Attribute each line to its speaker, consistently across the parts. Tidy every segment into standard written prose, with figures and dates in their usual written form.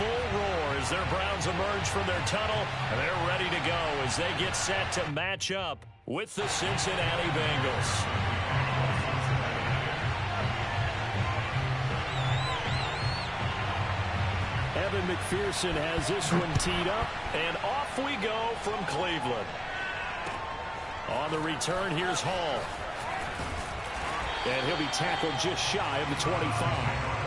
Speaker 1: full roar as their Browns emerge from their tunnel, and they're ready to go as they get set to match up with the Cincinnati Bengals. Evan McPherson has this one teed up, and off we go from Cleveland. On the return, here's Hall. And he'll be tackled just shy of the 25.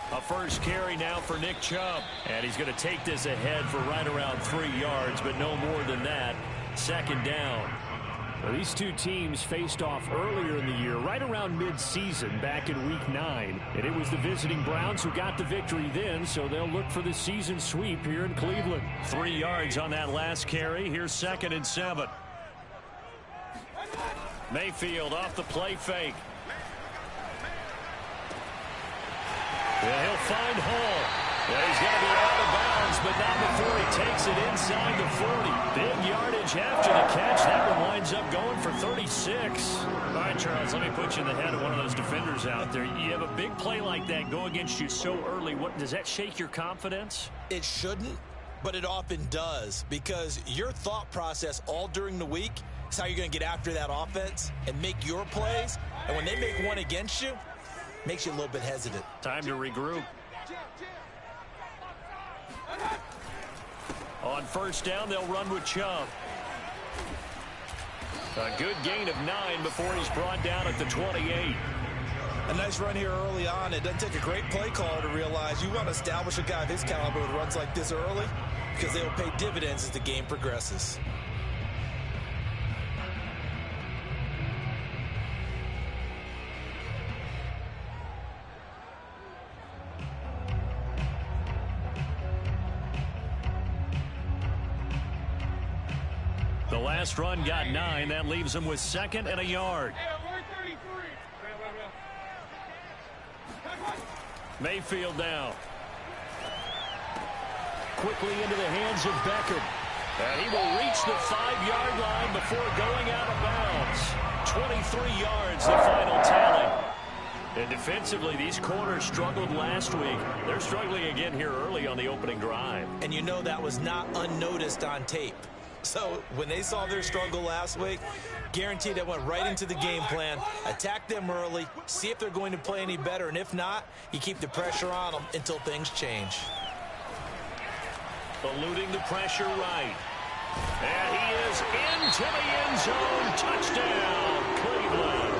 Speaker 1: A first carry now for Nick Chubb. And he's going to take this ahead for right around 3 yards, but no more than that. Second down. Well, these two teams faced off earlier in the year, right around mid-season, back in Week 9. And it was the visiting Browns who got the victory then, so they'll look for the season sweep here in Cleveland. 3 yards on that last carry. Here's 2nd and 7. Mayfield off the play fake. And he'll find Hall. Yeah, he's going to be out of bounds, but not before he takes it inside the 40. Big yardage after the catch. That one winds up going for 36. All right, Charles, let me put you in the head of one of those defenders out there. You have a big play like that go against you so early. What does that shake your confidence?
Speaker 2: It shouldn't, but it often does, because your thought process all during the week is how you're going to get after that offense and make your plays. And when they make one against you, makes you a little bit hesitant.
Speaker 1: Time to regroup. On first down, they'll run with Chubb. A good gain of 9 before he's brought down at the 28.
Speaker 2: A nice run here early on. It doesn't take a great play caller to realize you want to establish a guy of his caliber with runs like this early, because they'll pay dividends as the game progresses.
Speaker 1: The last run got 9. That leaves him with 2nd and a yard. Mayfield now. Quickly into the hands of Beckham. And he will reach the 5-yard line before going out of bounds. 23 yards, the final tally. And defensively, these corners struggled last week. They're struggling again here early on the opening drive.
Speaker 2: And you know that was not unnoticed on tape. So when they saw their struggle last week, guaranteed that went right into the game plan. Attack them early, see if they're going to play any better, and if not, you keep the pressure on them until things change.
Speaker 1: Eluding the pressure right. And he is into the end zone. Touchdown, Cleveland.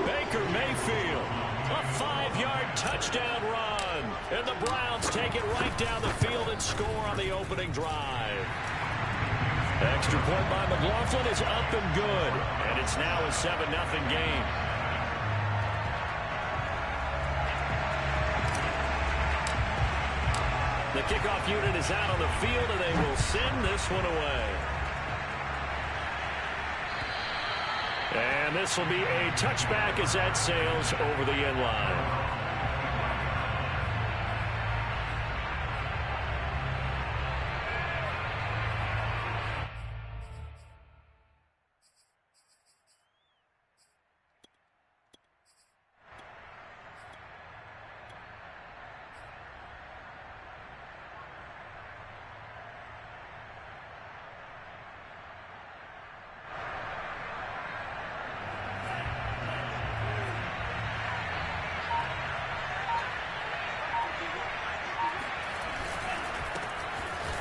Speaker 1: Baker Mayfield, a 5-yard touchdown run. And the Browns take it right down the field and score on the opening drive. Extra point by McLaughlin is up and good. And it's now a 7-0 game. The kickoff unit is out on the field, and they will send this one away. And this will be a touchback as that sails over the end line.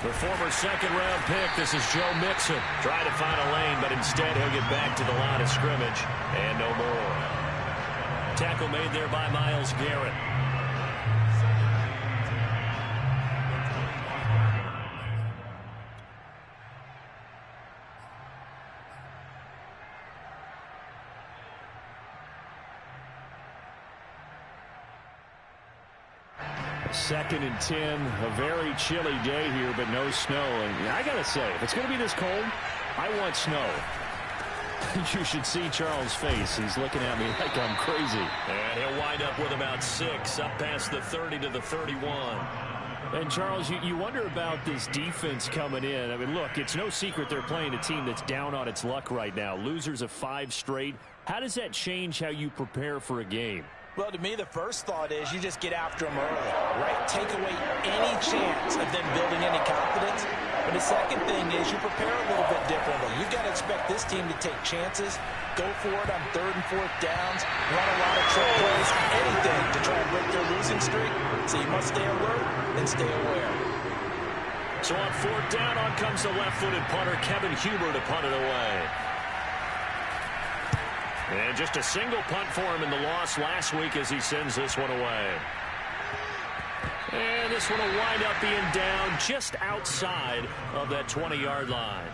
Speaker 1: The former second-round pick, this is Joe Mixon. Trying to find a lane, but instead he'll get back to the line of scrimmage. And no more. Tackle made there by Myles Garrett. 2nd and 10, a very chilly day here, but no snow. And I got to say, if it's going to be this cold, I want snow. You should see Charles' face. He's looking at me like I'm crazy.
Speaker 3: And he'll wind up with about 6 up past the 30 to the 31.
Speaker 1: And, Charles, you wonder about this defense coming in. I mean, look, it's no secret they're playing a team that's down on its luck right now. Losers of 5 straight. How does that change how you prepare for a game?
Speaker 2: Well, to me, the first thought is you just get after them early, right? Take away any chance of them building any confidence. But the second thing is you prepare a little bit differently. You've got to expect this team to take chances, go for it on 3rd and 4th downs, run a lot of trick plays, anything to try and break their losing streak. So you must stay alert and stay aware.
Speaker 3: So on 4th down, on comes the left-footed punter, Kevin Huber, to punt it away. And just a single punt for him in the loss last week as he sends this one away. And this one will wind up being down just outside of that 20-yard line.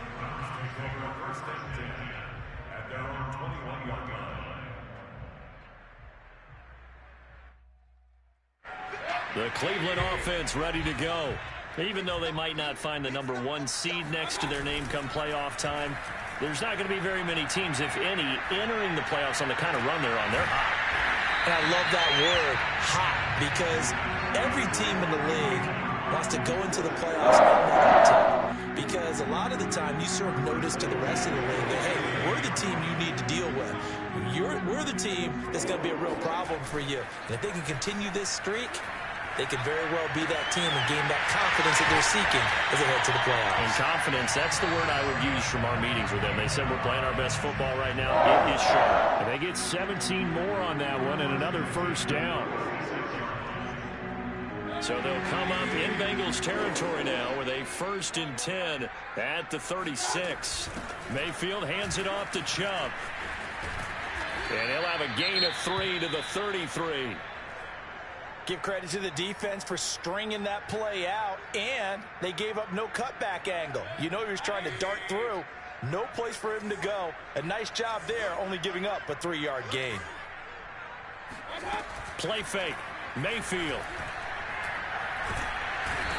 Speaker 3: The Cleveland offense ready to go. Even though they might not find the number 1 seed next to their name come playoff time, there's not going to be very many teams, if any, entering the playoffs on the kind of run they're on. They're hot.
Speaker 2: And I love that word, hot, because every team in the league wants to go into the playoffs on that tip. Because a lot of the time you serve notice to the rest of the league that, hey, we're the team you need to deal with. We're the team that's going to be a real problem for you. And if they can continue this streak, they could very well be that team and gain that confidence that they're seeking as they head to the playoffs.
Speaker 3: And confidence, that's the word I would use from our meetings with them. They said we're playing our best football right now. It is sharp.
Speaker 1: And they get 17 more on that one and another 1st down.
Speaker 3: So they'll come up in Bengals territory now with a 1st and 10 at the 36. Mayfield hands it off to Chubb. And he'll have a gain of 3 to the 33.
Speaker 2: Give credit to the defense for stringing that play out, and they gave up no cutback angle. You know he was trying to dart through. No place for him to go. A nice job there, only giving up a 3-yard gain.
Speaker 3: Play fake. Mayfield.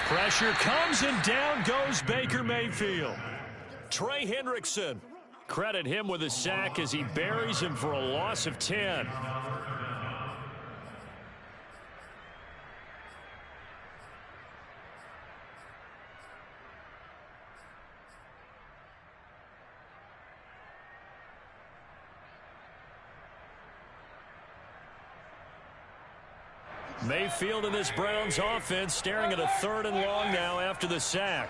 Speaker 3: Pressure comes, and down goes Baker Mayfield. Trey Hendrickson. Credit him with a sack as he buries him for a loss of 10. Mayfield in this Browns offense staring at a 3rd and long now after the sack.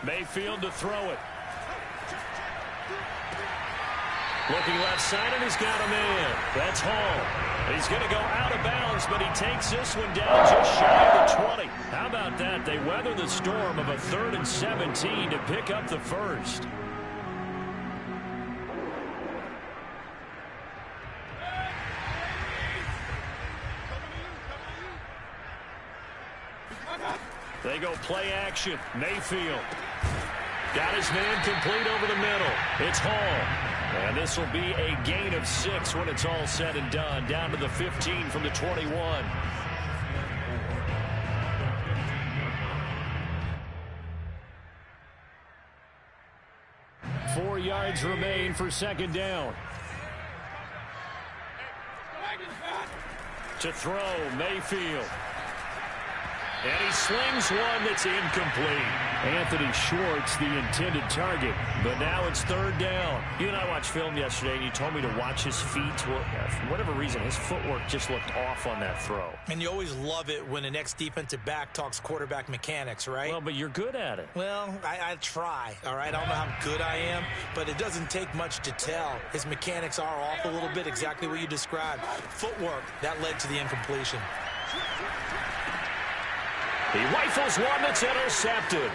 Speaker 3: Mayfield to throw it. Looking left side, and he's got a man. That's Hall. He's going to go out of bounds, but he takes this one down just shy of the 20. How about that? They weather the storm of a 3rd and 17 to pick up the 1st. They go play action. Mayfield. Got his man complete over the middle. It's Hall. And this will be a gain of 6 when it's all said and done. Down to the 15 from the 21.
Speaker 1: Four yards remain for 2nd down.
Speaker 3: To throw, Mayfield. And he slings one that's incomplete.
Speaker 1: Anthony Schwartz, the intended target.
Speaker 3: But now it's 3rd down. You and I watched film yesterday, and you told me to watch his feet. For whatever reason, his footwork just looked off on that throw.
Speaker 2: And you always love it when an ex-defensive back talks quarterback mechanics, right?
Speaker 3: Well, but you're good at it.
Speaker 2: Well, I try, all right? I don't know how good I am, but it doesn't take much to tell. His mechanics are off a little bit, exactly what you described. Footwork, that led to the incompletion.
Speaker 3: He rifles one that's intercepted.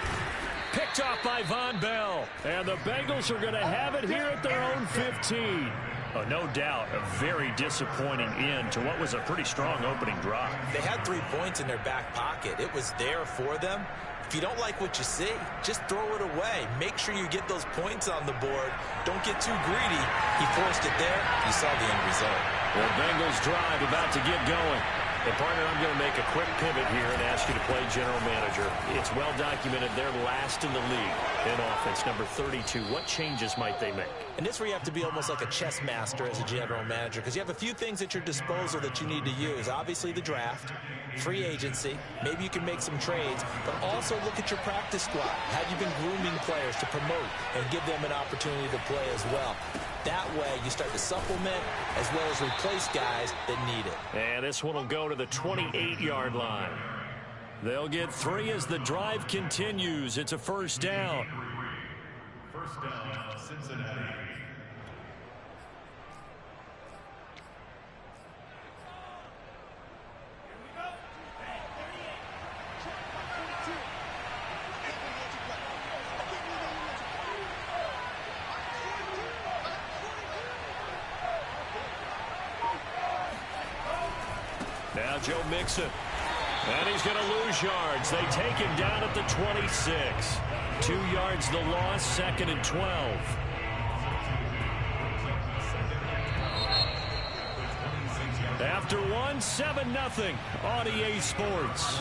Speaker 3: Picked off by Von Bell.
Speaker 1: And the Bengals are going to have it here at their own 15.
Speaker 3: Oh, no doubt a very disappointing end to what was a pretty strong opening drive.
Speaker 2: They had 3 points in their back pocket. It was there for them. If you don't like what you see, just throw it away. Make sure you get those points on the board. Don't get too greedy. He forced it there. You saw the end result.
Speaker 3: The Bengals drive about to get going.
Speaker 1: And, partner, I'm going to make a quick pivot here and ask you to play general manager. It's well documented they're last in the league in offense, number 32. What changes might they make?
Speaker 2: And this is where you have to be almost like a chess master as a general manager, because you have a few things at your disposal that you need to use. Obviously, the draft, free agency, maybe you can make some trades, but also look at your practice squad. Have you been grooming players to promote and give them an opportunity to play as well? That way, you start to supplement as well as replace guys that need it.
Speaker 1: And this one will go to the 28-yard line. They'll get 3 as the drive continues. It's a first down.
Speaker 4: First down, Cincinnati.
Speaker 1: Now Joe Mixon. And he's going to lose yards. They take him down at the 26. 2 yards the loss, 2nd and 12. After 1, 7-0 on EA Sports.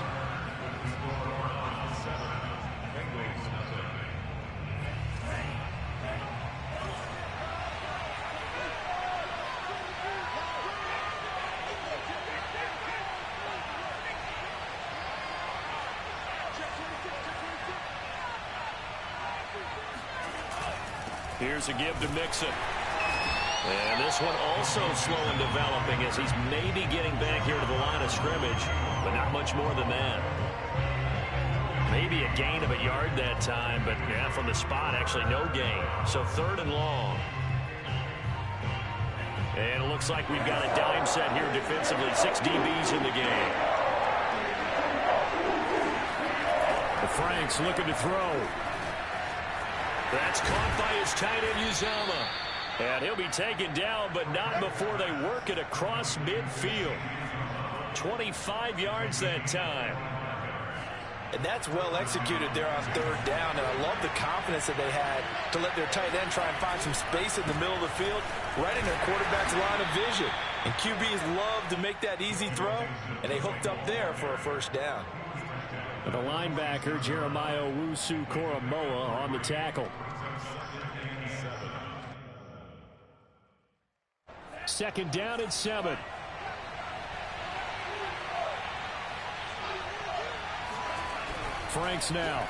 Speaker 1: Here's a give to Mixon. And this one also slow in developing as he's maybe getting back here to the line of scrimmage, but not much more than that. Maybe a gain of a yard that time, but yeah, from the spot, actually no gain. So 3rd and long. And it looks like we've got a dime set here defensively. 6 DBs in the game. The Franks looking to throw. That's caught by his tight end, Uzama. And he'll be taken down, but not before they work it across midfield. 25 yards that time.
Speaker 2: And that's well executed there on 3rd down. And I love the confidence that they had to let their tight end try and find some space in the middle of the field, right in their quarterback's line of vision. And QBs love to make that easy throw, and they hooked up there for a first down.
Speaker 1: And the linebacker, Jeremiah Owusu-Koramoah, on the tackle. 2nd down and 7. Franks now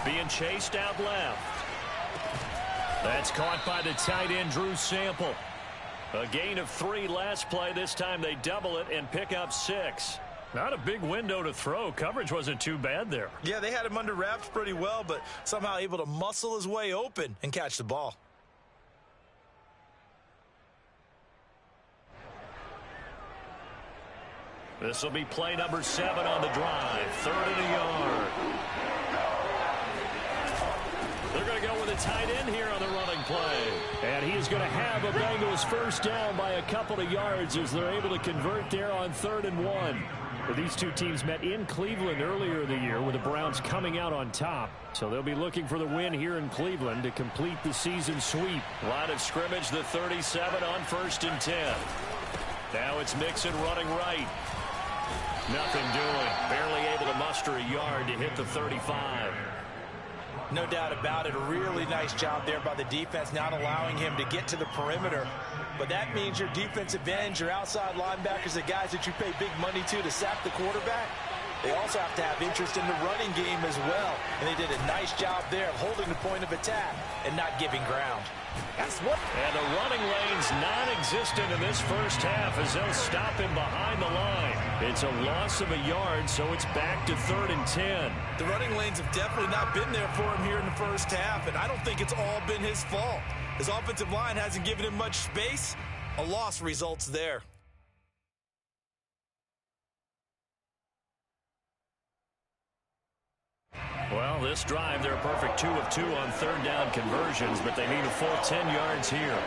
Speaker 1: being chased out left. That's caught by the tight end, Drew Sample. A gain of 3 last play. This time they double it and pick up 6. Not a big window to throw. Coverage wasn't too bad there.
Speaker 2: Yeah, they had him under wraps pretty well, but somehow able to muscle his way open and catch the ball.
Speaker 1: This will be play number 7 on the drive. 3rd and a yard. They're going to go with a tight end here on the running play. And he is going to have a Bengals first down by a couple of yards as they're able to convert there on 3rd and 1. Well, these two teams met in Cleveland earlier in the year with the Browns coming out on top. So they'll be looking for the win here in Cleveland to complete the season sweep. Line of scrimmage, the 37 on 1st and 10. Now it's Mixon running right. Nothing doing. Barely able to muster a yard to hit the 35.
Speaker 2: No doubt about it. A really nice job there by the defense, not allowing him to get to the perimeter. But that means your defensive ends, your outside linebackers, the guys that you pay big money to sack the quarterback, they also have to have interest in the running game as well. And they did a nice job there of holding the point of attack and not giving ground.
Speaker 1: That's what. And the running lane's non-existent in this first half as they'll stop him behind the line. It's a loss of a yard, so it's back to 3rd and 10.
Speaker 2: The running lanes have definitely not been there for him here in the first half, and I don't think it's all been his fault. His offensive line hasn't given him much space. A loss results there.
Speaker 1: Well, this drive, they're a perfect 2 of 2 on 3rd down conversions, but they need a full 10 yards here.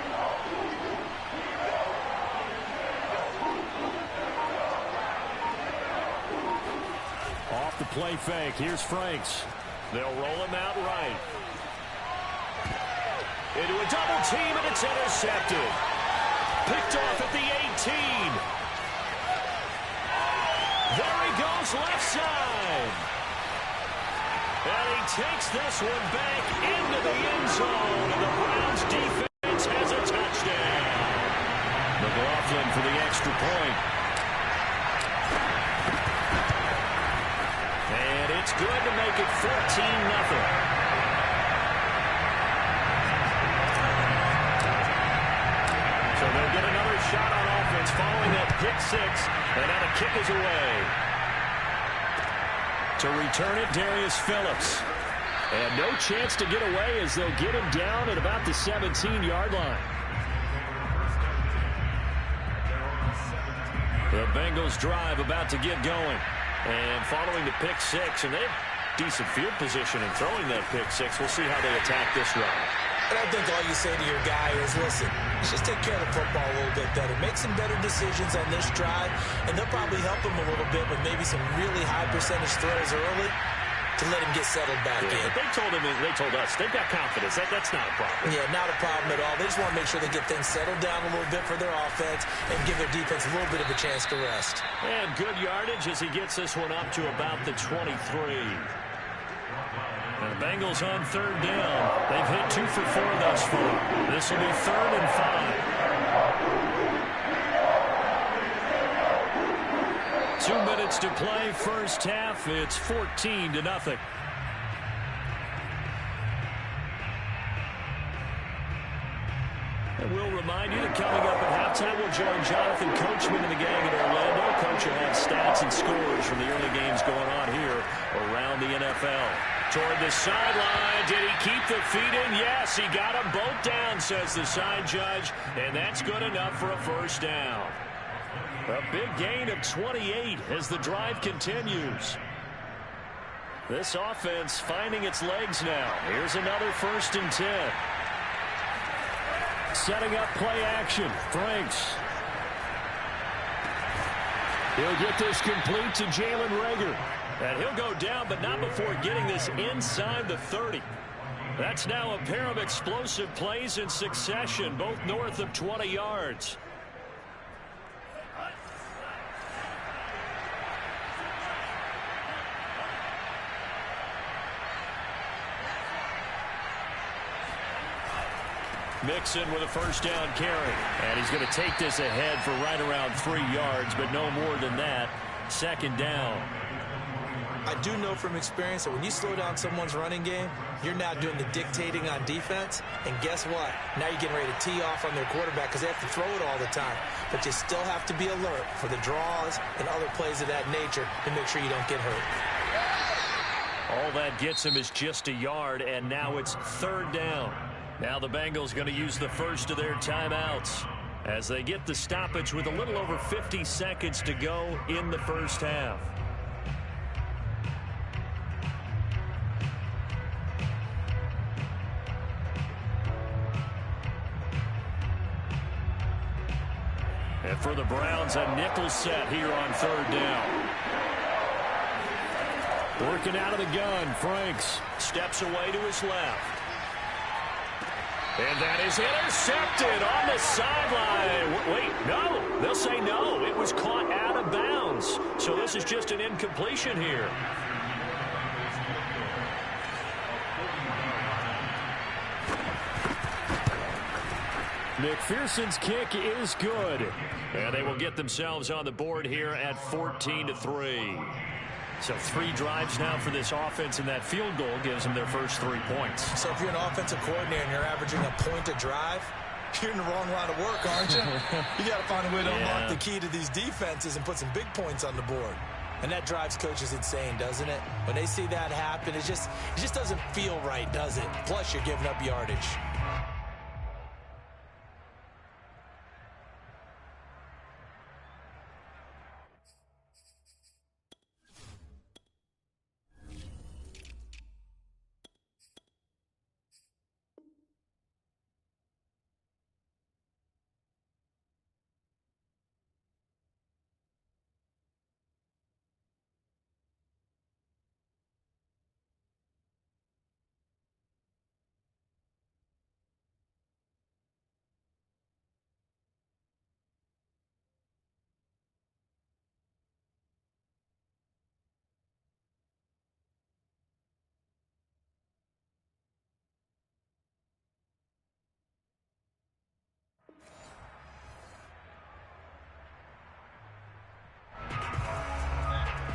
Speaker 1: Off the play fake, here's Franks. They'll roll him out right. Into a double team, and it's intercepted. Picked off at the 18. goes left side. And he takes this one back into the end zone. And the Browns defense has a touchdown. McLaughlin for the extra point. And it's good to make it 14-0. So they'll get another shot on offense following that pick six. And now the kick is away. To return it, Darius Phillips. And no chance to get away as they'll get him down at about the 17-yard line. The Bengals drive about to get going. And following the pick six, and they have decent field position in throwing that pick six. We'll see how they attack this run.
Speaker 2: And I think all you say to your guy is, listen, let's just take care of the football a little bit better. Make some better decisions on this drive, and they'll probably help him a little bit with maybe some really high percentage throws early to let him get settled back in.
Speaker 1: They told us they've got confidence. That's not a problem.
Speaker 2: Yeah, not a problem at all. They just want to make sure they get things settled down a little bit for their offense and give their defense a little bit of a chance to rest.
Speaker 1: And good yardage as he gets this one up to about the 23. And the Bengals on third down. They've hit 2 for 4 thus far. This will be 3rd and 5. 2 minutes to play first half. It's 14-0. And we'll remind you that coming up at halftime, we'll join Jonathan Coachman and the gang in Orlando. Coach will have stats and scores from the early games going on here around the NFL. Toward the sideline. Did he keep the feet in? Yes, he got them both down, says the side judge. And that's good enough for a first down. A big gain of 28 as the drive continues. This offense finding its legs now. Here's another 1st and 10. Setting up play action. Franks. He'll get this complete to Jalen Reagor. And he'll go down, but not before getting this inside the 30. That's now a pair of explosive plays in succession, both north of 20 yards. Mixon with a first down carry. And he's going to take this ahead for right around 3 yards, but no more than that. 2nd down.
Speaker 2: I do know from experience that when you slow down someone's running game, you're now doing the dictating on defense. And guess what? Now you're getting ready to tee off on their quarterback because they have to throw it all the time. But you still have to be alert for the draws and other plays of that nature to make sure you don't get hurt.
Speaker 1: All that gets him is just a yard, and now it's 3rd down. Now the Bengals going to use the first of their timeouts as they get the stoppage with a little over 50 seconds to go in the first half. And for the Browns, a nickel set here on 3rd down. Working out of the gun, Franks steps away to his left. And that is intercepted on the sideline. Wait, no. They'll say no. It was caught out of bounds. So this is just an incompletion here. McPherson's kick is good. And they will get themselves on the board here at 14-3. So 3 drives now for this offense, and that field goal gives them their first 3 points.
Speaker 2: So if you're an offensive coordinator and you're averaging a point a drive, you're in the wrong line of work, aren't you? You got to find a way to unlock the key to these defenses and put some big points on the board. And that drives coaches insane, doesn't it? When they see that happen, it just doesn't feel right, does it? Plus, you're giving up yardage.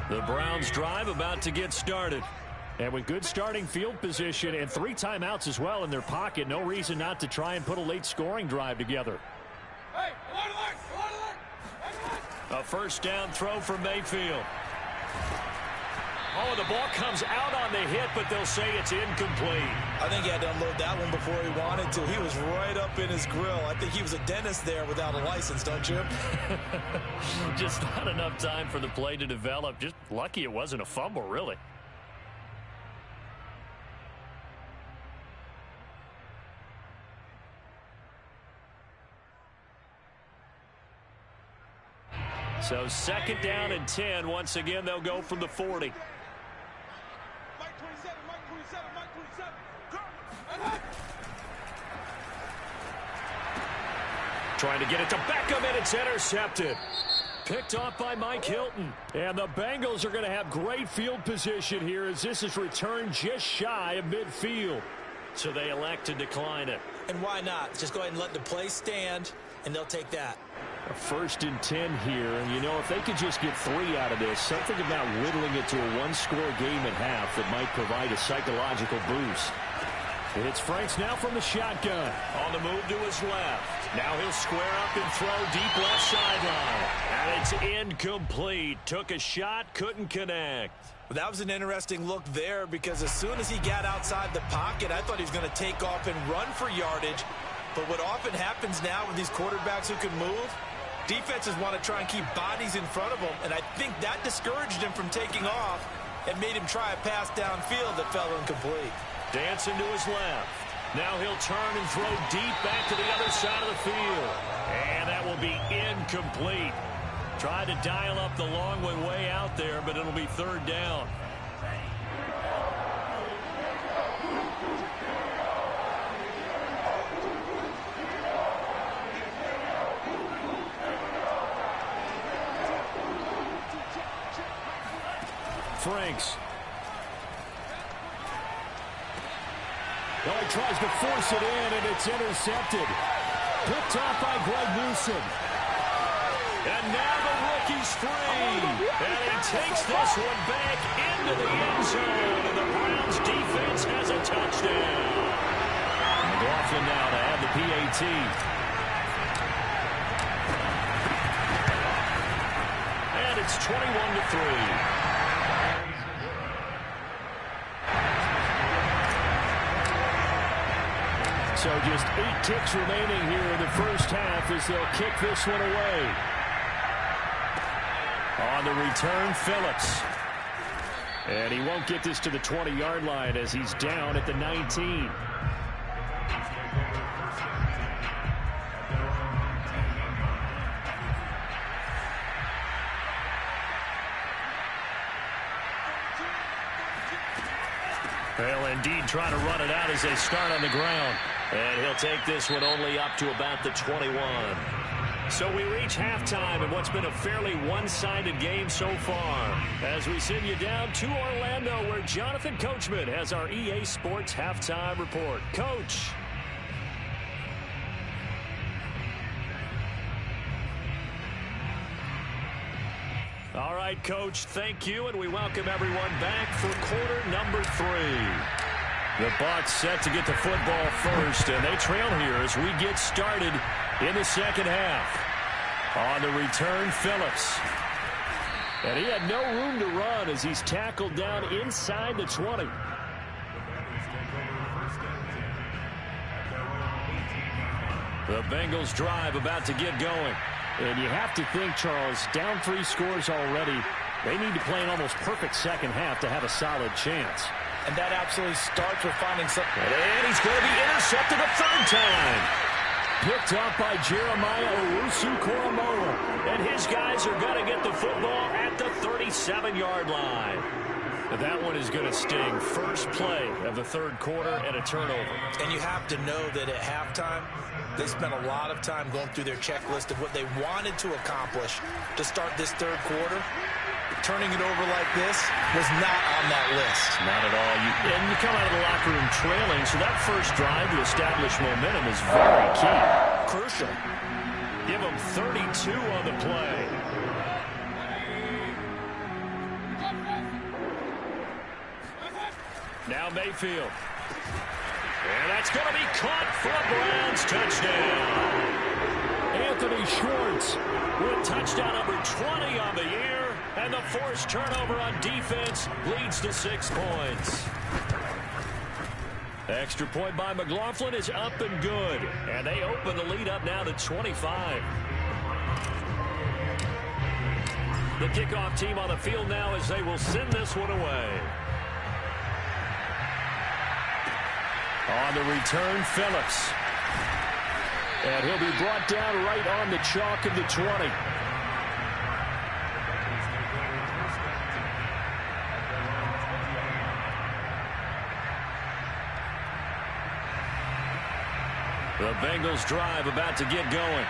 Speaker 1: The Browns drive about to get started. And with good starting field position and 3 timeouts as well in their pocket, no reason not to try and put a late scoring drive together. A first down throw for Mayfield. Oh, the ball comes out on the hit, but they'll say it's incomplete.
Speaker 2: I think he had to unload that one before he wanted to. He was right up in his grill. I think he was a dentist there without a license, don't you?
Speaker 1: Just not enough time for the play to develop. Just lucky it wasn't a fumble, really. So second down and 10. Once again, they'll go from the 40. Trying to get it to Beckham, and it's intercepted. Picked off by Mike Hilton. And the Bengals are going to have great field position here as this is returned just shy of midfield. So they elect to decline it.
Speaker 2: And why not? Just go ahead and let the play stand, and they'll take that.
Speaker 1: A first and 10 here, and you know, if they could just get 3 out of this, something about whittling it to a 1-score game at half that might provide a psychological boost. It's Franks now from the shotgun. On the move to his left. Now he'll square up and throw deep left sideline. And it's incomplete. Took a shot, couldn't connect.
Speaker 2: That was an interesting look there because as soon as he got outside the pocket, I thought he was going to take off and run for yardage. But what often happens now with these quarterbacks who can move, defenses want to try and keep bodies in front of them, and I think that discouraged him from taking off and made him try a pass downfield that fell incomplete.
Speaker 1: Dancing to his left. Now he'll turn and throw deep back to the other side of the field. And that will be incomplete. Tried to dial up the long way out there, but it'll be third down. Franks. Oh, he tries to force it in, and it's intercepted. Picked off by Greg Newsom. And now the rookie's free. And he takes this one back into the end zone. And the Browns defense has a touchdown. McLaughlin now to add the PAT. And it's 21-3. So just 8 ticks remaining here in the first half as they'll kick this one away. On the return, Phillips. And he won't get this to the 20-yard line as he's down at the 19. They'll indeed try to run it out as they start on the ground. And he'll take this one only up to about the 21. So we reach halftime in what's been a fairly one-sided game so far. As we send you down to Orlando, where Jonathan Coachman has our EA Sports Halftime Report. Coach. All right, Coach, thank you, and we welcome everyone back for quarter number 3. The Bucs set to get the football first, and they trail here as we get started in the second half. On the return, Phillips. And he had no room to run as he's tackled down inside the 20. The Bengals drive about to get going. And you have to think, Charles, down 3 scores already. They need to play an almost perfect second half to have a solid chance.
Speaker 2: And that absolutely starts with finding something.
Speaker 1: And he's going to be intercepted a third time. Picked off by Jeremiah Owusu-Koramoah. And his guys are going to get the football at the 37-yard line. That one is going to sting. First play of the third quarter and a turnover.
Speaker 2: And you have to know that at halftime, they spent a lot of time going through their checklist of what they wanted to accomplish to start this third quarter. Turning it over like this was not on that list.
Speaker 1: Not at all. And you come out of the locker room trailing, so that first drive to establish momentum is very key.
Speaker 2: Crucial.
Speaker 1: Give them 32 on the play. Now Mayfield. And that's going to be caught for a Browns touchdown. Anthony Schwartz with touchdown number 20 on the year. And the forced turnover on defense leads to 6 points. Extra point by McLaughlin is up and good. And they open the lead up now to 25. The kickoff team on the field now as they will send this one away. On the return, Phillips. And he'll be brought down right on the chalk of the 20. The Bengals drive about to get going.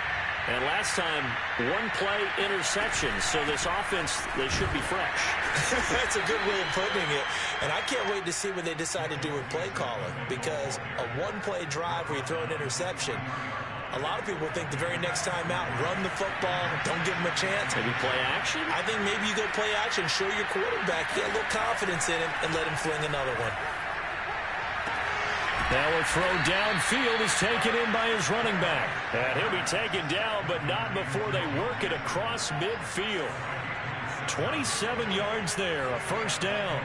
Speaker 1: And last time, one play interception. So this offense, they should be fresh.
Speaker 2: That's a good way of putting it. And I can't wait to see what they decide to do with play calling. Because a one-play drive where you throw an interception, a lot of people think the very next time out, run the football, don't give them a chance.
Speaker 1: Maybe play action?
Speaker 2: I think maybe you go play action, show your quarterback, get a little confidence in him, and let him fling another one.
Speaker 1: Now a throw downfield is taken in by his running back. And he'll be taken down, but not before they work it across midfield. 27 yards there, a first down.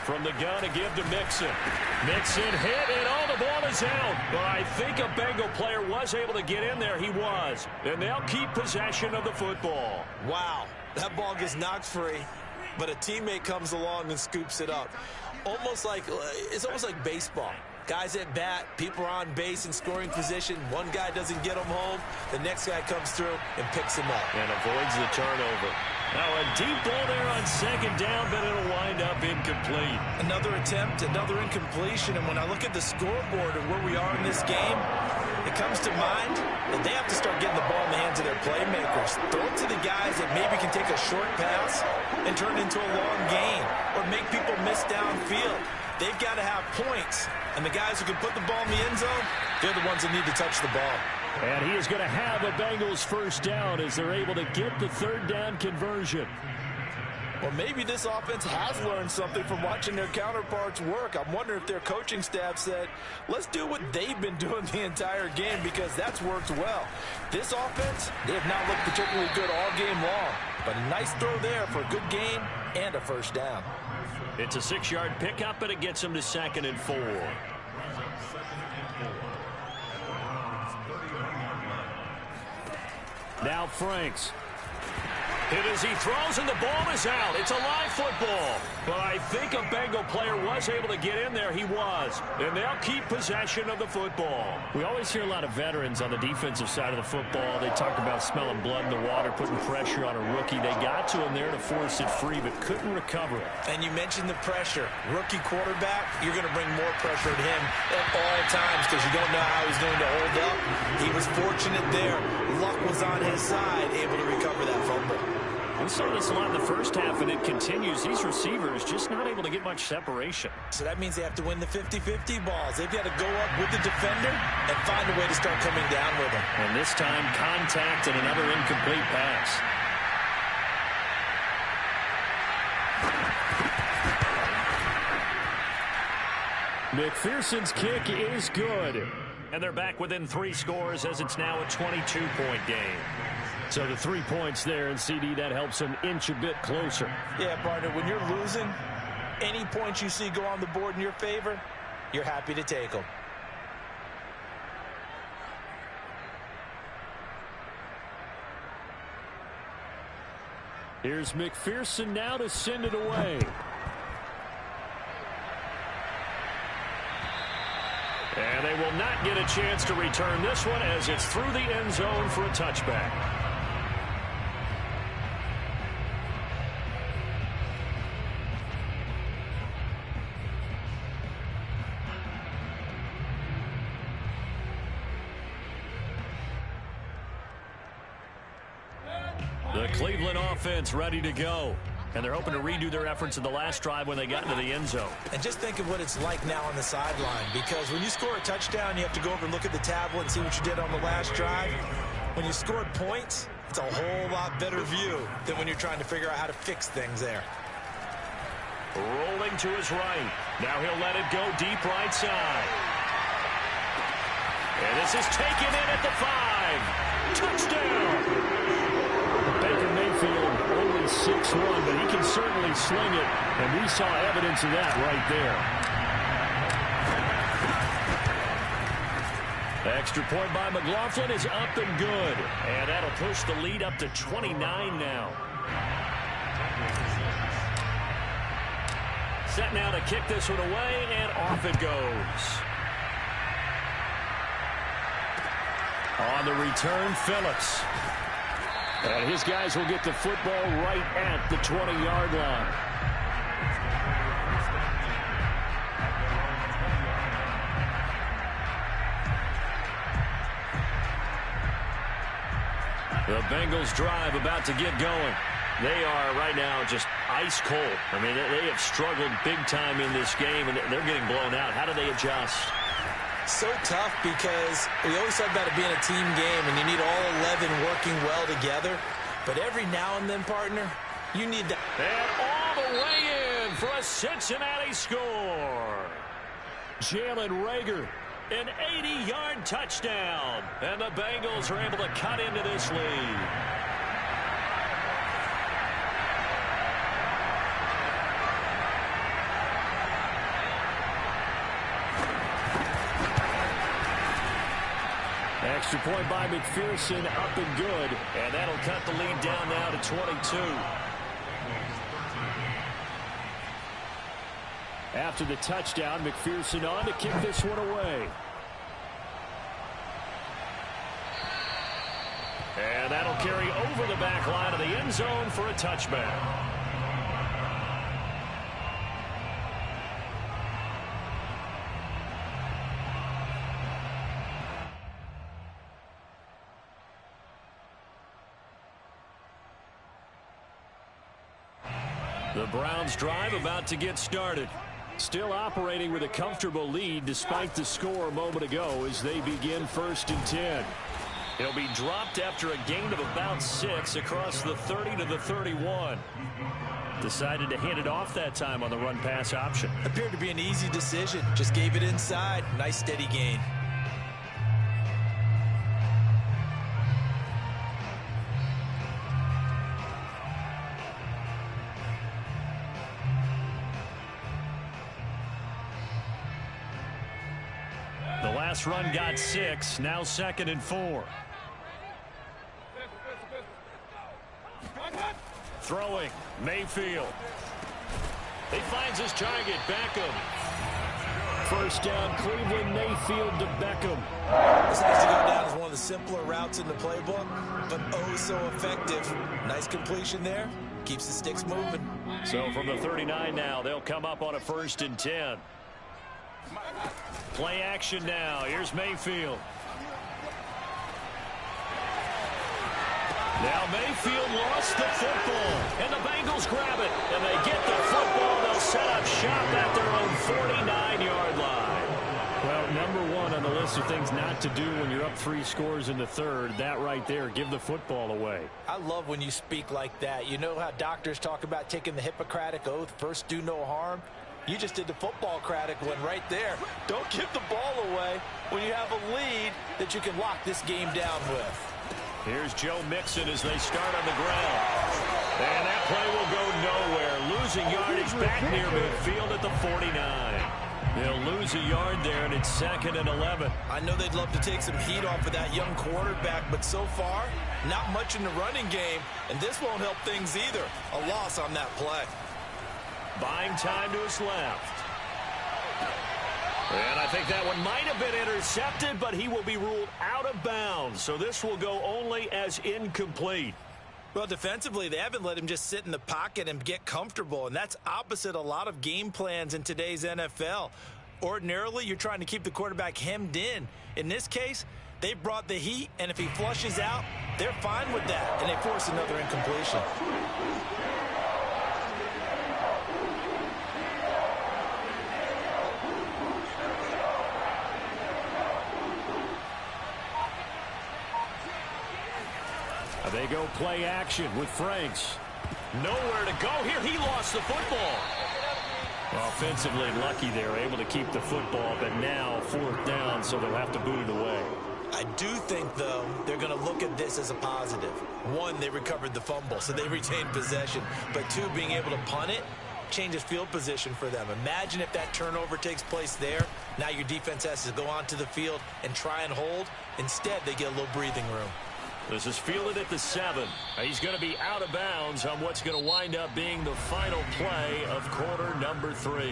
Speaker 1: From the gun to give to Mixon. Mixon hit, and the ball is out. But I think a Bengal player was able to get in there. He was. And they'll keep possession of the football.
Speaker 2: Wow, that ball gets knocked free, but a teammate comes along and scoops it up. It's almost like baseball. Guys at bat, people are on base in scoring position. One guy doesn't get them home. The next guy comes through and picks him up.
Speaker 1: And avoids the turnover. Now a deep ball there on second down, but it'll wind up incomplete.
Speaker 2: Another attempt, another incompletion. And when I look at the scoreboard and where we are in this game, it comes to mind that they have to start getting the ball in the hands of their playmakers. Throw it to the guys that maybe can take a short pass and turn it into a long gain or make people miss downfield. They've got to have points. And the guys who can put the ball in the end zone, they're the ones that need to touch the ball.
Speaker 1: And he is going to have a Bengals first down as they're able to get the third down conversion.
Speaker 2: Well, maybe this offense has learned something from watching their counterparts work. I'm wondering if their coaching staff said, let's do what they've been doing the entire game because that's worked well. This offense, they have not looked particularly good all game long. But a nice throw there for a good gain and a first down.
Speaker 1: It's a 6-yard pickup, and it gets him to 2nd and 4. Now Franks. Hit as he throws, and the ball is out. It's a live football. But I think a Bengal player was able to get in there. He was. And they'll keep possession of the football. We always hear a lot of veterans on the defensive side of the football. They talk about smelling blood in the water, putting pressure on a rookie. They got to him there to force it free, but couldn't recover it.
Speaker 2: And you mentioned the pressure. Rookie quarterback, you're going to bring more pressure to him at all times because you don't know how he's going to hold up. He was fortunate there. Luck was on his side, able to recover that fumble.
Speaker 1: We saw this a lot in the first half, and it continues. These receivers just not able to get much separation.
Speaker 2: So that means they have to win the 50-50 balls. They've got to go up with the defender and find a way to start coming down with him.
Speaker 1: And this time, contact and another incomplete pass. McPherson's kick is good. And they're back within 3 scores as it's now a 22-point game. So the 3 points there, and CD, that helps them inch a bit closer.
Speaker 2: Yeah, partner, when you're losing, any points you see go on the board in your favor, you're happy to take them.
Speaker 1: Here's McPherson now to send it away. And they will not get a chance to return this one as it's through the end zone for a touchback. The Cleveland offense ready to go. And they're hoping to redo their efforts in the last drive when they got into the end zone.
Speaker 2: And just think of what it's like now on the sideline. Because when you score a touchdown, you have to go over and look at the tablet and see what you did on the last drive. When you scored points, it's a whole lot better view than when you're trying to figure out how to fix things there.
Speaker 1: Rolling to his right. Now he'll let it go deep right side. And this is taken in at the 5. Touchdown! Baker Mayfield only 6'1", but he can certainly sling it, and we saw evidence of that right there. Extra point by McLaughlin is up and good, and that'll push the lead up to 29 now. Set now to kick this one away, and off it goes. On the return, Phillips. And his guys will get the football right at the 20-yard line. The Bengals drive about to get going. They are right now just ice cold. I mean, they have struggled big time in this game, and they're getting blown out. How do they adjust?
Speaker 2: So tough because we always talk about it being a team game, and you need all 11 working well together. But every now and then, partner, you need that.
Speaker 1: And all the way in for a Cincinnati score. Jalen Reagor, an 80-yard touchdown. And the Bengals are able to cut into this lead. Extra point by McPherson, up and good. And that'll cut the lead down now to 22. After the touchdown, McPherson on to kick this one away. And that'll carry over the back line of the end zone for a touchback. The Browns drive about to get started. Still operating with a comfortable lead despite the score a moment ago as they begin 1st and 10. He'll be dropped after a gain of about 6 across the 30 to the 31. Decided to hand it off that time on the run-pass option.
Speaker 2: Appeared to be an easy decision. Just gave it inside. Nice steady gain.
Speaker 1: Last run got 6, now 2nd and 4. Throwing, Mayfield. He finds his target, Beckham. First down, Cleveland, Mayfield to Beckham.
Speaker 2: This has to go down as one of the simpler routes in the playbook, but oh so effective. Nice completion there, keeps the sticks moving.
Speaker 1: So from the 39 now, they'll come up on a 1st and 10. Play action now. Here's Mayfield. Now Mayfield lost the football, and the Bengals grab it, and they get the football. They'll set up shop at their own 49-yard line. Well, number one on the list of things not to do when you're up 3 scores in the third, that right there, give the football away.
Speaker 2: I love when you speak like that. You know how doctors talk about taking the Hippocratic Oath, first do no harm? You just did the football-cratic one right there. Don't give the ball away when you have a lead that you can lock this game down with.
Speaker 1: Here's Joe Mixon as they start on the ground. And that play will go nowhere. Losing yardage back near midfield at the 49. They'll lose a yard there, and it's 2nd and 11.
Speaker 2: I know they'd love to take some heat off of that young quarterback, but so far, not much in the running game, and this won't help things either. A loss on that play.
Speaker 1: Buying time to his left. And I think that one might have been intercepted, but he will be ruled out of bounds. So this will go only as incomplete.
Speaker 2: Well, defensively, they haven't let him just sit in the pocket and get comfortable, and that's opposite a lot of game plans in today's NFL. Ordinarily, you're trying to keep the quarterback hemmed in. In this case, they brought the heat, and if he flushes out, they're fine with that, and they force another incompletion.
Speaker 1: They go play action with Franks. Nowhere to go here. He lost the football. Offensively lucky they were able to keep the football, but now 4th down, so they'll have to boot it away.
Speaker 2: I do think, though, they're going to look at this as a positive. 1, they recovered the fumble, so they retained possession. But 2, being able to punt it changes field position for them. Imagine if that turnover takes place there. Now your defense has to go onto the field and try and hold. Instead, they get a little breathing room.
Speaker 1: This is fielded at the 7. He's going to be out of bounds on what's going to wind up being the final play of quarter number 3.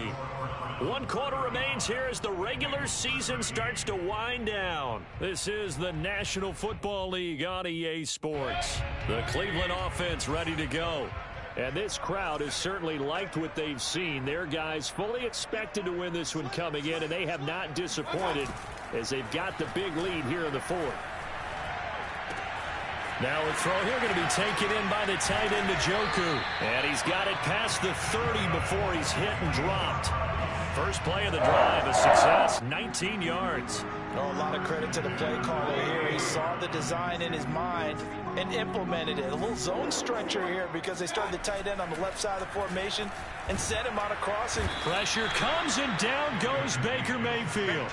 Speaker 1: 1 quarter remains here as the regular season starts to wind down. This is the National Football League on EA Sports. The Cleveland offense ready to go. And this crowd has certainly liked what they've seen. Their guys fully expected to win this one coming in, and they have not disappointed as they've got the big lead here in the 4th. Now a throw here going to be taken in by the tight end, Njoku. And he's got it past the 30 before he's hit and dropped. First play of the drive, a success, 19 yards.
Speaker 2: Oh, a lot of credit to the play caller here. He saw the design in his mind and implemented it. A little zone stretcher here because they started the tight end on the left side of the formation and set him on a crossing.
Speaker 1: Pressure comes and down goes Baker Mayfield.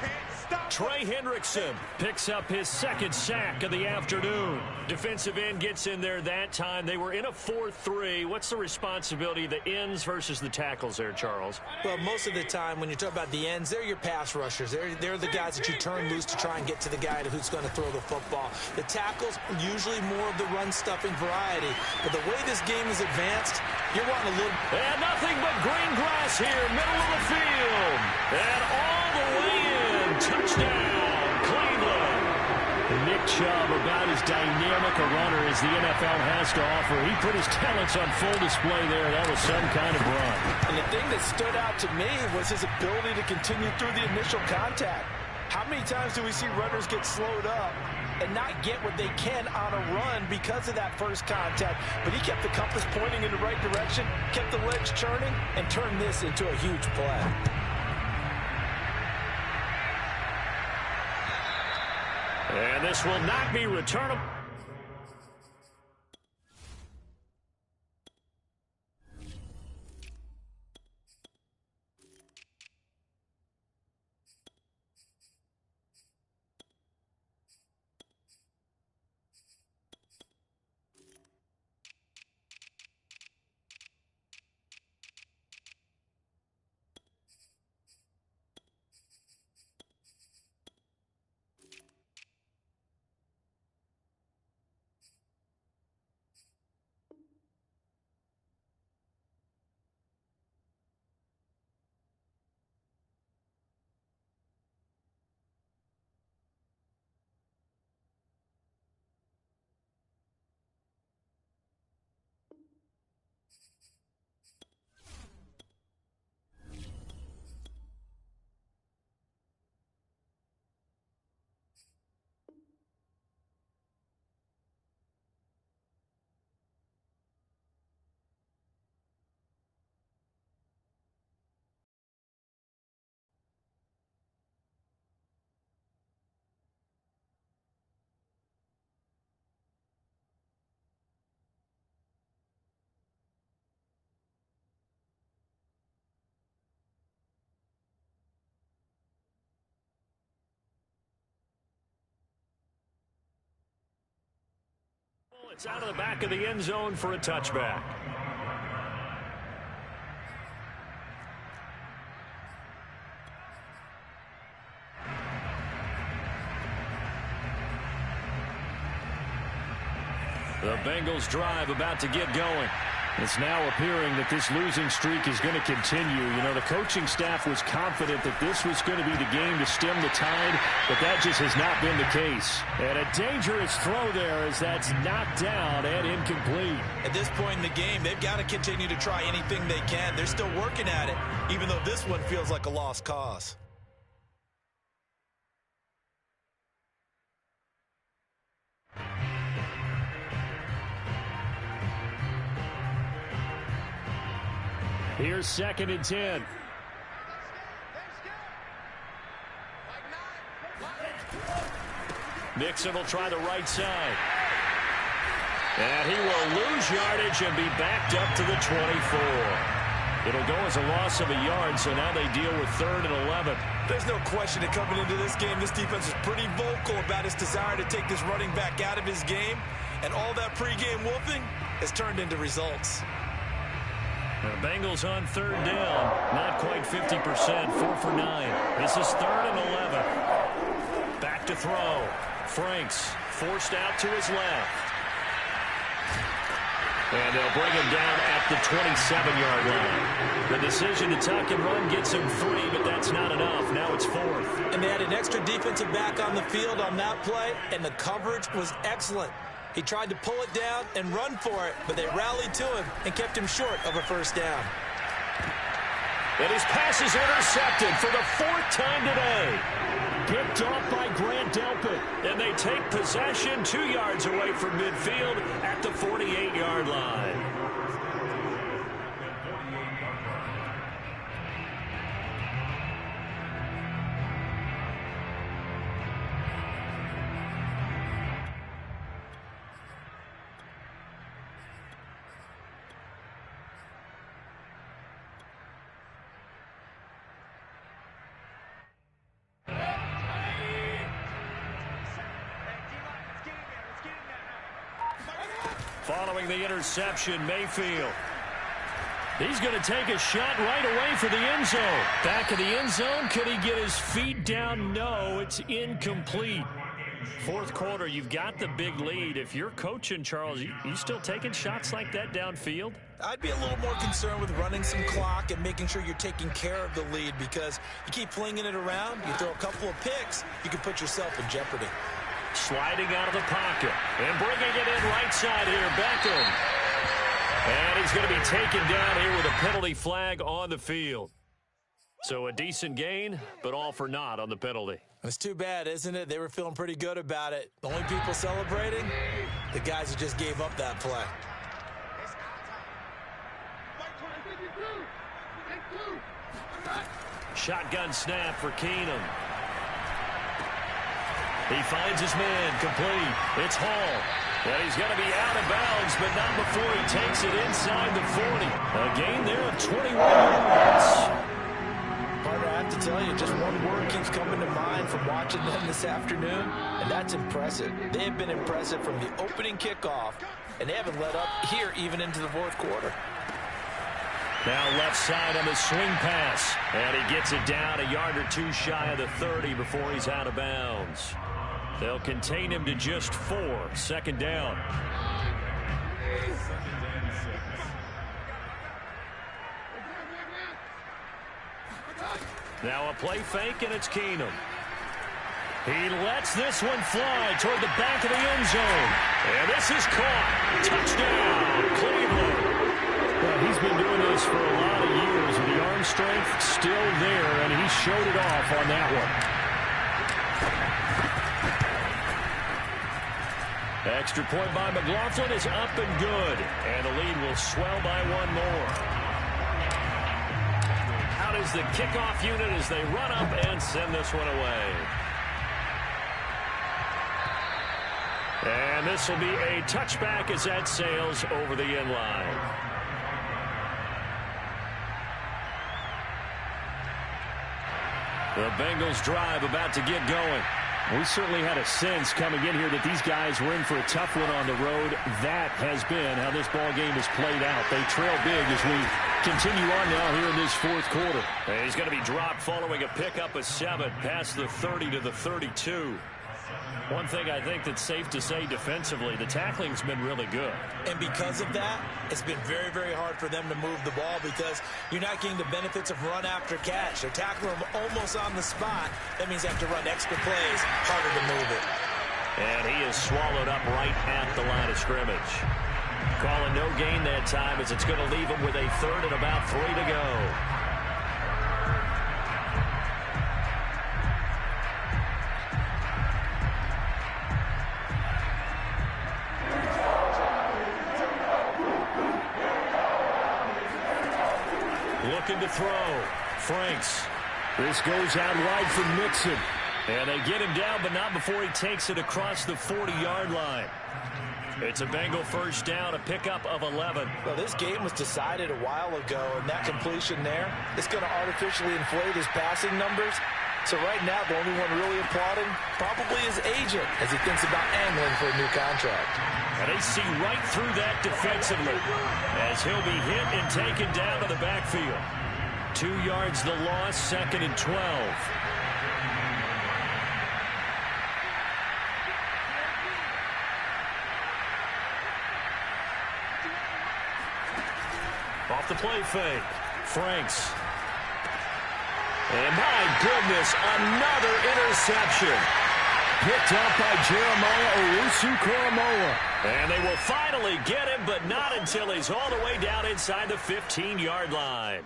Speaker 1: Trey Hendrickson picks up his 2nd sack of the afternoon. Defensive end gets in there that time. They were in a 4-3. What's the responsibility of the ends versus the tackles there, Charles?
Speaker 2: Well, most of the time when you talk about the ends, they're your pass rushers. They're the guys that you turn loose to try and get to the guy who's going to throw the football. The tackles, usually more of the run-stuffing variety. But the way this game is advanced, you're wanting a little...
Speaker 1: And nothing but green grass here, middle of the field. And all the way in. Touchdown, Cleveland. Nick Chubb, about as dynamic a runner as the NFL has to offer. He put his talents on full display there. That was some kind of run.
Speaker 2: And the thing that stood out to me was his ability to continue through the initial contact. How many times do we see runners get slowed up and not get what they can on a run because of that first contact? But he kept the compass pointing in the right direction, kept the legs churning, and turned this into a huge play.
Speaker 1: And this will not be returnable. It's out of the back of the end zone for a touchback. The Bengals drive about to get going. It's now appearing that this losing streak is going to continue. You know, the coaching staff was confident that this was going to be the game to stem the tide, but that just has not been the case. And a dangerous throw there as that's knocked down and incomplete.
Speaker 2: At this point in the game, they've got to continue to try anything they can. They're still working at it, even though this one feels like a lost cause.
Speaker 1: Here's 2nd and 10. Mixon will try the right side. And he will lose yardage and be backed up to the 24. It'll go as a loss of a yard, so now they deal with 3rd and 11.
Speaker 2: There's no question that coming into this game, this defense is pretty vocal about its desire to take this running back out of his game, and all that pregame wolfing has turned into results.
Speaker 1: The Bengals on 3rd down, not quite 50%, 4 for 9. This is 3rd and 11. Back to throw. Franks forced out to his left. And they'll bring him down at the 27-yard line. The decision to tuck and run gets him 3, but that's not enough. Now it's 4th.
Speaker 2: And they had an extra defensive back on the field on that play, and the coverage was excellent. He tried to pull it down and run for it, but they rallied to him and kept him short of a 1st down.
Speaker 1: And his pass is intercepted for the 4th time today.
Speaker 3: Picked off by Grant Delpit.
Speaker 1: And they take possession 2 yards away from midfield at the 48-yard line. Following the interception, Mayfield. He's going to take a shot right away for the end zone. Back of the end zone. Could he get his feet down? No, it's incomplete. 4th quarter, you've got the big lead. If you're coaching, Charles, you still taking shots like that downfield?
Speaker 2: I'd be a little more concerned with running some clock and making sure you're taking care of the lead, because you keep flinging it around, you throw a couple of picks, you can put yourself in jeopardy.
Speaker 1: Sliding out of the pocket and bringing it in right side here, Beckham. And he's going to be taken down here with a penalty flag on the field. So a decent gain, but all for naught on the penalty.
Speaker 2: It's too bad, isn't it? They were feeling pretty good about it. The only people celebrating, the guys who just gave up that play.
Speaker 1: Shotgun snap for Keenum. He finds his man, complete. It's Hall. And he's going to be out of bounds, but not before he takes it inside the 40. A gain there of 21 yards.
Speaker 2: Partner, I have to tell you, just one word keeps coming to mind from watching them this afternoon, and that's impressive. They have been impressive from the opening kickoff, and they haven't let up here even into the 4th quarter.
Speaker 1: Now left side on the swing pass, and he gets it down a yard or 2 shy of the 30 before he's out of bounds. They'll contain him to just 4. 2nd down. Now a play fake, and it's Keenum. He lets this one fly toward the back of the end zone. And this is caught. Touchdown, Cleveland.
Speaker 3: Well, he's been doing this for a lot of years, with the arm strength still there, and he showed it off on that one.
Speaker 1: Extra point by McLaughlin is up and good. And the lead will swell by 1 more. Out is the kickoff unit as they run up and send this one away. And this will be a touchback as that sails over the end line. The Bengals drive about to get going.
Speaker 3: We certainly had a sense coming in here that these guys were in for a tough one on the road. That has been how this ball game has played out. They trail big as we continue on now here in this 4th quarter.
Speaker 1: And he's going to be dropped following a pickup of 7 past the 30 to the 32. One thing I think that's safe to say defensively, the tackling's been really good.
Speaker 2: And because of that, it's been very, very hard for them to move the ball, because you're not getting the benefits of run after catch. They're tackling them almost on the spot. That means they have to run extra plays, harder to move it.
Speaker 1: And he is swallowed up right at the line of scrimmage. Calling no gain that time, as it's going to leave him with a 3rd and about 3 to go. Looking to throw. Franks.
Speaker 3: This goes out wide for Mixon.
Speaker 1: And they get him down, but not before he takes it across the 40-yard line. It's a Bengal first down, a pickup of 11.
Speaker 2: Well, this game was decided a while ago, and that completion there is going to artificially inflate his passing numbers. So right now, the only one really applauding probably his agent as he thinks about angling for a new contract.
Speaker 1: And they see right through that defensively as he'll be hit and taken down to the backfield. 2 yards the loss, 2nd and 12. Off the play fake. Franks. And my goodness, another interception. Picked up by Jeremiah Owusu-Koramoah. And they will finally get him, but not until he's all the way down inside the 15-yard line.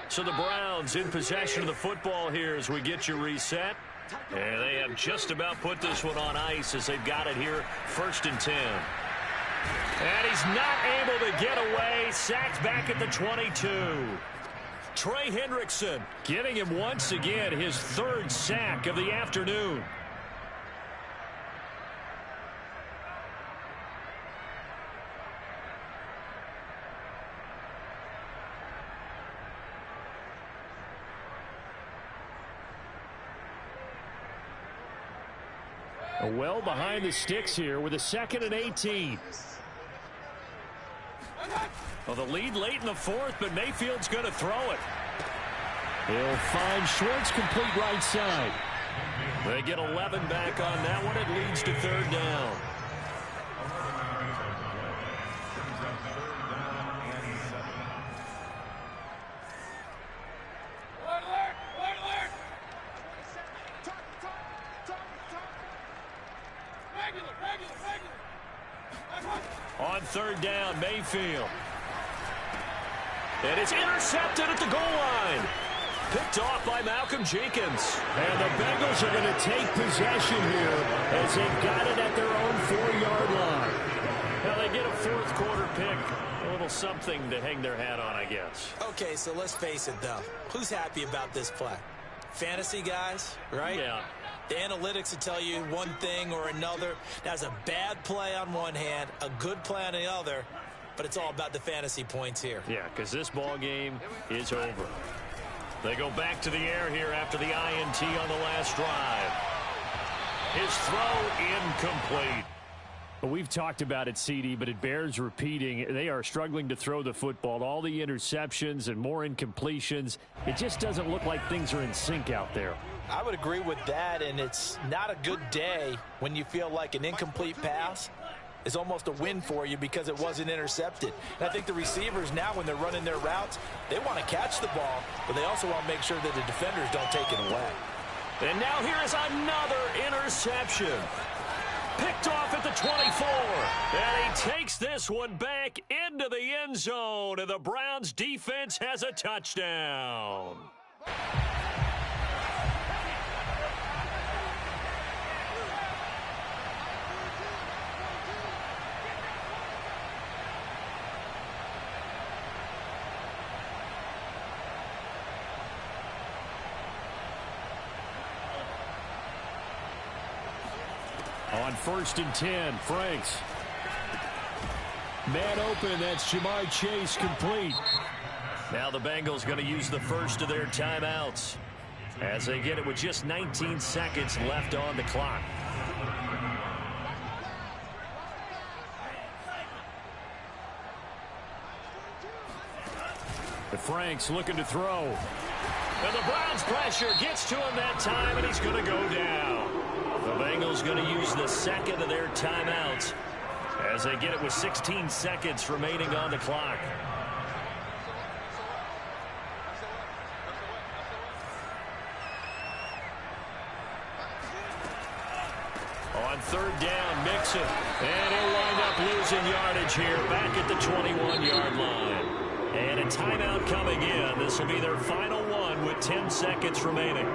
Speaker 1: So the Browns in possession of the football here as we get you reset. And they have just about put this one on ice as they've got it here, 1st and 10. And he's not able to get away. Sacked back at the 22. Trey Hendrickson getting him once again his 3rd sack of the afternoon. Well behind the sticks here with a 2nd and 18. Well, the lead late in the 4th, but Mayfield's going to throw it. He'll find Schwartz complete right side. They get 11 back on that one. It leads to 3rd down. On 3rd down, Mayfield. And it's intercepted at the goal line. Picked off by Malcolm Jenkins. And the Bengals are going to take possession here as they've got it at their own 4-yard line. Now they get a 4th quarter pick. A little something to hang their hat on, I guess.
Speaker 2: Okay, so let's face it, though. Who's happy about this play? Fantasy guys, right?
Speaker 1: Yeah.
Speaker 2: The analytics will tell you one thing or another. That's a bad play on one hand, a good play on the other, but it's all about the fantasy points here.
Speaker 1: Yeah, because this ball game is over. They go back to the air here after the INT on the last drive. His throw incomplete. Well, we've talked about it, CD, but it bears repeating. They are struggling to throw the football. All the interceptions and more incompletions. It just doesn't look like things are in sync out there.
Speaker 2: I would agree with that, and it's not a good day when you feel like an incomplete pass is almost a win for you because it wasn't intercepted. And I think the receivers now, when they're running their routes, they want to catch the ball, but they also want to make sure that the defenders don't take it away.
Speaker 1: And now here is another interception. Picked off at the 24. And he takes this one back into the end zone, and the Browns defense has a touchdown. On 1st and 10, Franks. Man open, that's Jamar Chase complete. Now the Bengals going to use the first of their timeouts as they get it with just 19 seconds left on the clock. The Franks looking to throw. And the Browns pressure gets to him that time, and he's going to go down. The Bengals going to use the 2nd of their timeouts as they get it with 16 seconds remaining on the clock. On 3rd down, Mixon. And he'll wind up losing yardage here back at the 21-yard line. And a timeout coming in. This will be their final one with 10 seconds remaining.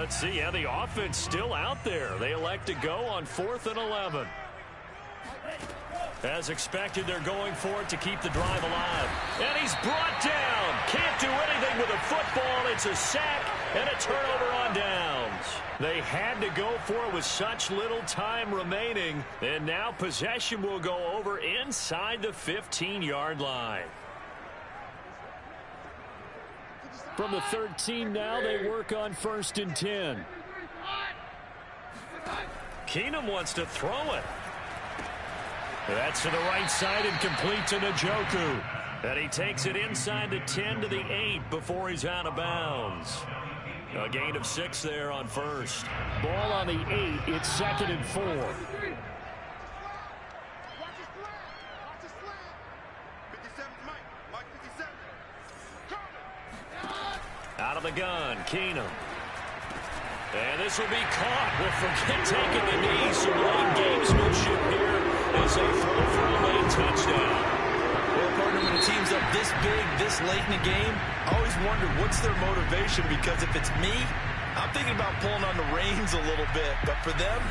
Speaker 1: Let's see. Yeah, the offense still out there. They elect to go on 4th and 11. As expected, they're going for it to keep the drive alive. And he's brought down. Can't do anything with a football. It's a sack and a turnover on downs. They had to go for it with such little time remaining. And now possession will go over inside the 15-yard line. From the 13 now, they work on 1st and 10. Keenum wants to throw it. That's to the right side and complete to Njoku. And he takes it inside the 10 to the 8 before he's out of bounds. A gain of 6 there on 1st. Ball on the 8. It's 2nd and 4. Out of the gun, Keenum. And this will be caught. We'll forget taking the knee. Some late gamesmanship here as they throw for a late touchdown.
Speaker 2: Well, partner, when a team's up this big, this late in the game, I always wonder what's their motivation, because if it's me, I'm thinking about pulling on the reins a little bit. But for them,